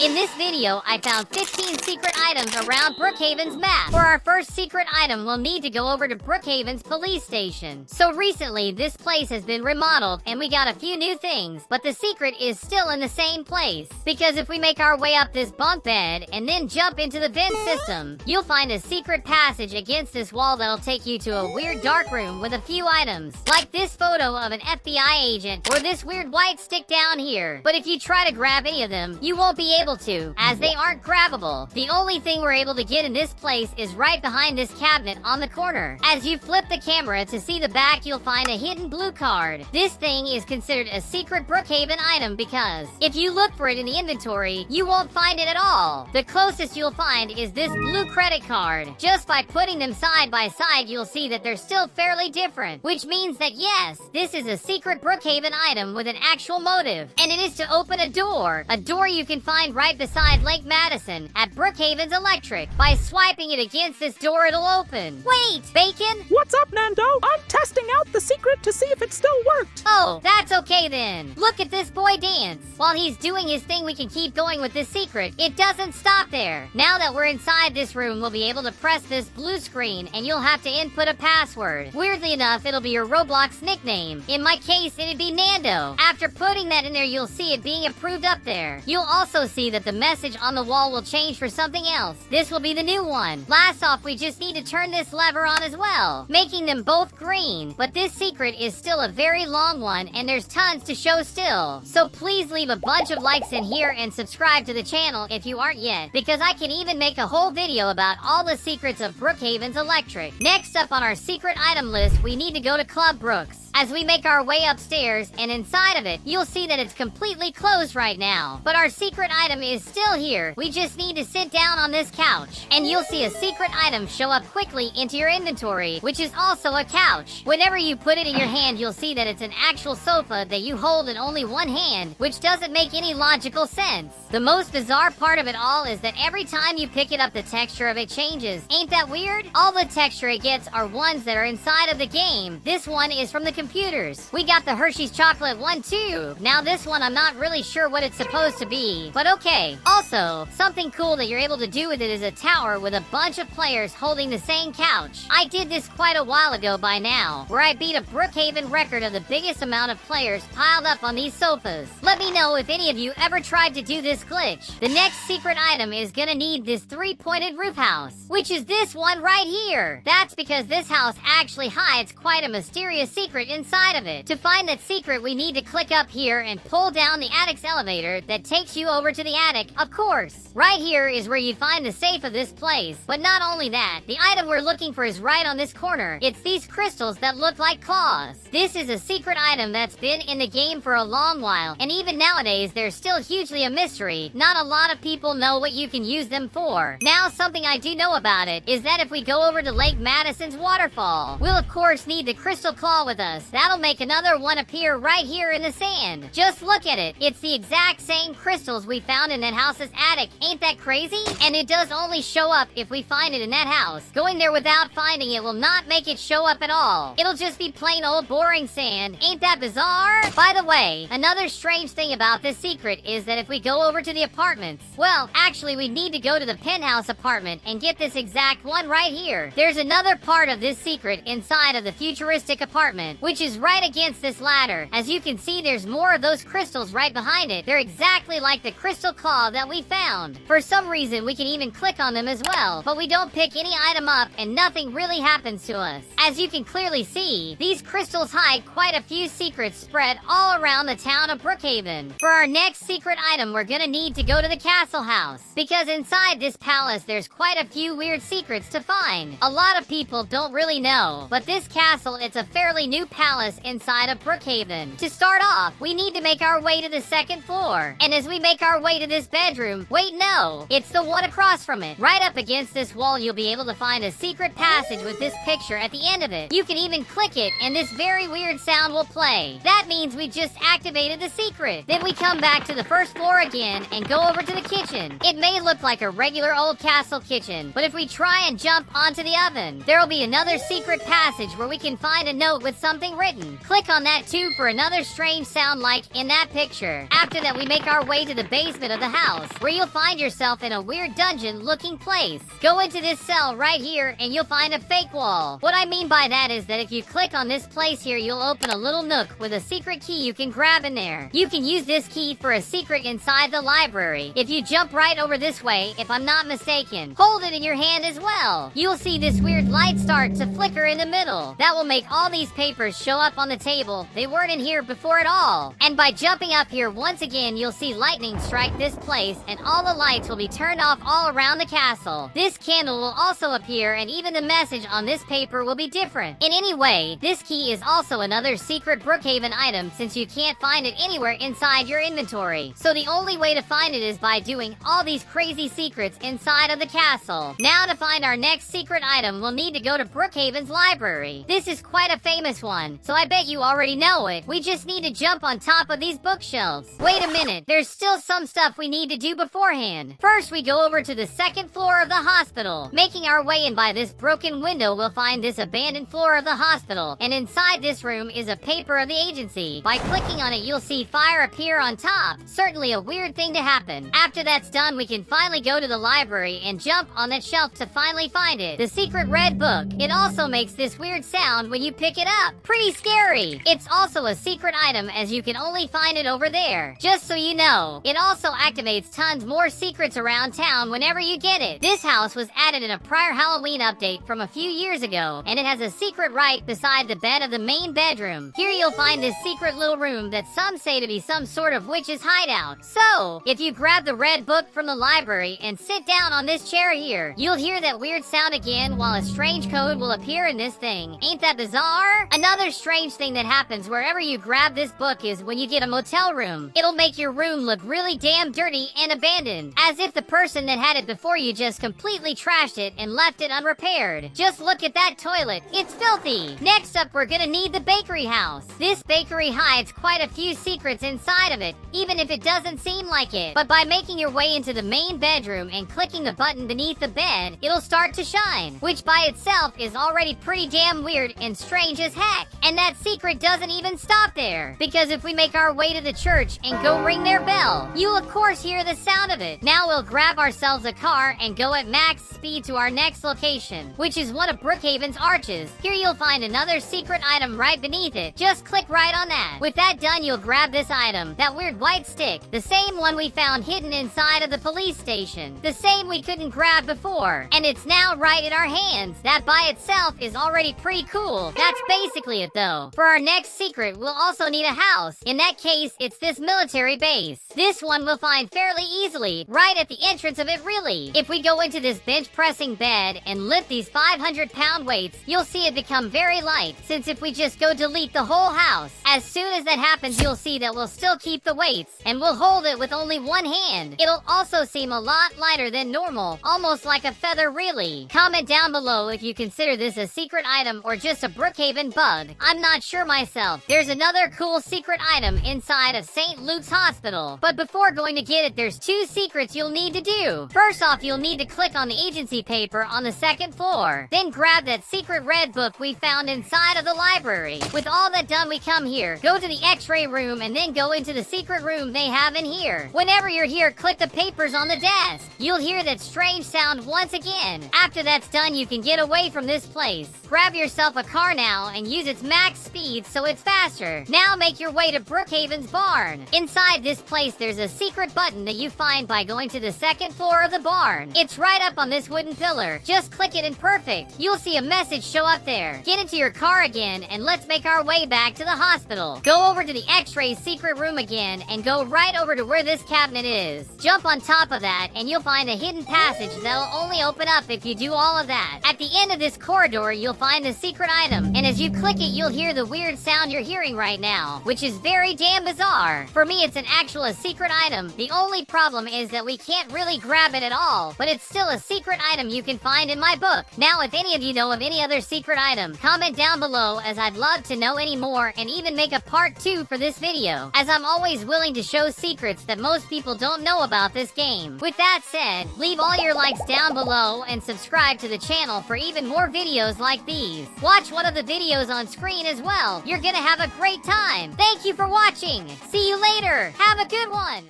In this video, I found 15 secret items around Brookhaven's map. For our first secret item, we'll need to go over to Brookhaven's police station. So recently, this place has been remodeled and we got a few new things, but the secret is still in the same place. Because if we make our way up this bunk bed and then jump into the vent system, you'll find a secret passage against this wall that'll take you to a weird dark room with a few items, like this photo of an FBI agent or this weird white stick down here. But if you try to grab any of them, you won't be able to, as they aren't grabbable. The only thing we're able to get in this place is right behind this cabinet on the corner. As you flip the camera to see the back, you'll find a hidden blue card. This thing is considered a secret Brookhaven item because if you look for it in the inventory, you won't find it at all. The closest you'll find is this blue credit card. Just by putting them side by side, you'll see that they're still fairly different, which means that yes, this is a secret Brookhaven item with an actual motive, and it is to open a door you can find right beside Lake Madison at Brookhaven's Electric. By swiping it against this door, it'll open. Wait, Bacon? What's up, Nando? I'm testing out the secret to see if it still worked. Oh, that's okay then. Look at this boy dance. While he's doing his thing, we can keep going with this secret. It doesn't stop there. Now that we're inside this room, we'll be able to press this blue screen and you'll have to input a password. Weirdly enough, it'll be your Roblox nickname. In my case, it'd be Nando. After putting that in there, you'll see it being approved up there. You'll also see that the message on the wall will change for something else. This will be the new one. Last off, we just need to turn this lever on as well, making them both green. But this secret is still a very long one and there's tons to show still. So please leave a bunch of likes in here and subscribe to the channel if you aren't yet, because I can even make a whole video about all the secrets of Brookhaven's Electric. Next up on our secret item list, we need to go to Club Brooks. As we make our way upstairs, and inside of it, you'll see that it's completely closed right now. But our secret item is still here. We just need to sit down on this couch, and you'll see a secret item show up quickly into your inventory, which is also a couch. Whenever you put it in your hand, you'll see that it's an actual sofa that you hold in only one hand, which doesn't make any logical sense. The most bizarre part of it all is that every time you pick it up, the texture of it changes. Ain't that weird? All the texture it gets are ones that are inside of the game. This one is from the computers. We got the Hershey's chocolate one too. Now this one, I'm not really sure what it's supposed to be, but okay. Also, something cool that you're able to do with it is a tower with a bunch of players holding the same couch. I did this quite a while ago by now, where I beat a Brookhaven record of the biggest amount of players piled up on these sofas. Let me know if any of you ever tried to do this glitch. The next secret item is gonna need this three-pointed roof house, which is this one right here. That's because this house actually hides quite a mysterious secret inside of it. To find that secret, we need to click up here and pull down the attic's elevator that takes you over to the attic, of course. Right here is where you find the safe of this place. But not only that, the item we're looking for is right on this corner. It's these crystals that look like claws. This is a secret item that's been in the game for a long while, and even nowadays, they're still hugely a mystery. Not a lot of people know what you can use them for. Now, something I do know about it is that if we go over to Lake Madison's waterfall, we'll of course need the crystal claw with us. That'll make another one appear right here in the sand. Just look at it. It's the exact same crystals we found in that house's attic. Ain't that crazy? And it does only show up if we find it in that house. Going there without finding it will not make it show up at all. It'll just be plain old boring sand. Ain't that bizarre? By the way, another strange thing about this secret is that if we go over to the apartments, well, actually we need to go to the penthouse apartment and get this exact one right here. There's another part of this secret inside of the futuristic apartment, which is right against this ladder. As you can see, there's more of those crystals right behind it. They're exactly like the crystal claw that we found. For some reason, we can even click on them as well, but we don't pick any item up and nothing really happens to us. As you can clearly see, these crystals hide quite a few secrets spread all around the town of Brookhaven. For our next secret item, we're gonna need to go to the castle house, because inside this palace, there's quite a few weird secrets to find. A lot of people don't really know, but this castle, it's a fairly new palace inside of Brookhaven. To start off, we need to make our way to the second floor. And as we make our way to this bedroom, wait, no, it's the one across from it. Right up against this wall, you'll be able to find a secret passage with this picture at the end of it. You can even click it, and this very weird sound will play. That means we just activated the secret. Then we come back to the first floor again and go over to the kitchen. It may look like a regular old castle kitchen, but if we try and jump onto the oven, there'll be another secret passage where we can find a note with something something written. Click on that too for another strange sound like in that picture. After that, we make our way to the basement of the house, where you'll find yourself in a weird dungeon looking place. Go into this cell right here and you'll find a fake wall. What I mean by that is that if you click on this place here, you'll open a little nook with a secret key you can grab in there. You can use this key for a secret inside the library. If you jump right over this way, if I'm not mistaken, hold it in your hand as well. You'll see this weird light start to flicker in the middle. That will make all these papers show up on the table. They weren't in here before at all. And by jumping up here once again, you'll see lightning strike this place and all the lights will be turned off all around the castle. This candle will also appear and even the message on this paper will be different. In any way, this key is also another secret Brookhaven item since you can't find it anywhere inside your inventory. So the only way to find it is by doing all these crazy secrets inside of the castle. Now to find our next secret item, we'll need to go to Brookhaven's library. This is quite a famous one, so I bet you already know it. We just need to jump on top of these bookshelves. Wait a minute, there's still some stuff we need to do beforehand. First, we go over to the second floor of the hospital. Making our way in by this broken window, we'll find this abandoned floor of the hospital, and inside this room is a paper of the agency. By clicking on it, you'll see fire appear on top. Certainly a weird thing to happen. After that's done, we can finally go to the library and jump on that shelf to finally find it. The secret red book. It also makes this weird sound when you pick it up. Pretty scary. It's also a secret item as you can only find it over there. Just so you know, it also activates tons more secrets around town whenever you get it. This house was added in a prior Halloween update from a few years ago, and it has a secret right beside the bed of the main bedroom. Here you'll find this secret little room that some say to be some sort of witch's hideout. So, if you grab the red book from the library and sit down on this chair here, you'll hear that weird sound again while a strange code will appear in this thing. Ain't that bizarre? Another strange thing that happens wherever you grab this book is when you get a motel room. It'll make your room look really damn dirty and abandoned, as if the person that had it before you just completely trashed it and left it unrepaired. Just look at that toilet. It's filthy. Next up, we're gonna need the bakery house. This bakery hides quite a few secrets inside of it, even if it doesn't seem like it. But by making your way into the main bedroom and clicking the button beneath the bed, it'll start to shine, which by itself is already pretty damn weird and strange as heck. And that secret doesn't even stop there, because if we make our way to the church and go ring their bell, you'll of course hear the sound of it. Now we'll grab ourselves a car and go at max speed to our next location, which is one of Brookhaven's arches. Here you'll find another secret item right beneath it. Just click right on that. With that done, you'll grab this item, that weird white stick, the same one we found hidden inside of the police station, the same we couldn't grab before, and it's now right in our hands. That by itself is already pretty cool. That's basically it though. For our next secret, we'll also need a house. In that case, it's this military base. This one we'll find fairly easily, right at the entrance of it really. If we go into this bench pressing bed and lift these 500-pound weights, you'll see it become very light, since if we just go delete the whole house, as soon as that happens, you'll see that we'll still keep the weights, and we'll hold it with only one hand. It'll also seem a lot lighter than normal, almost like a feather really. Comment down below if you consider this a secret item or just a Brookhaven bug. I'm not sure myself. There's another cool secret item inside of St. Luke's Hospital, but before going to get it, there's two secrets you'll need to do. First off, you'll need to click on the agency paper on the second floor. Then grab that secret red book we found inside of the library. With all that done, we come here, go to the x-ray room, and then go into the secret room they have in here. Whenever you're here, click the papers on the desk. You'll hear that strange sound once again. After that's done, you can get away from this place. Grab yourself a car now and use its max speed so it's faster. Now make your way to Brookhaven's barn. Inside this place, there's a secret button that you find by going to the second floor of the barn. It's right up on this wooden pillar. Just click it and perfect. You'll see a message show up there. Get into your car again and let's make our way back to the hospital. Go over to the x-ray secret room again and go right over to where this cabinet is. Jump on top of that and you'll find a hidden passage that'll only open up if you do all of that. At the end of this corridor, you'll find the secret item, and as you click it, you'll hear the weird sound you're hearing right now, which is very damn bizarre. For me, it's an actual secret item. The only problem is that we can't really grab it at all, but it's still a secret item you can find in my book. Now, if any of you know of any other secret item, comment down below, as I'd love to know any more and even make a part 2 for this video, as I'm always willing to show secrets that most people don't know about this game. With that said, leave all your likes down below and subscribe to the channel for even more videos like these. Watch one of the videos on screen as well. You're gonna have a great time. Thank you for watching. See you later. Have a good one.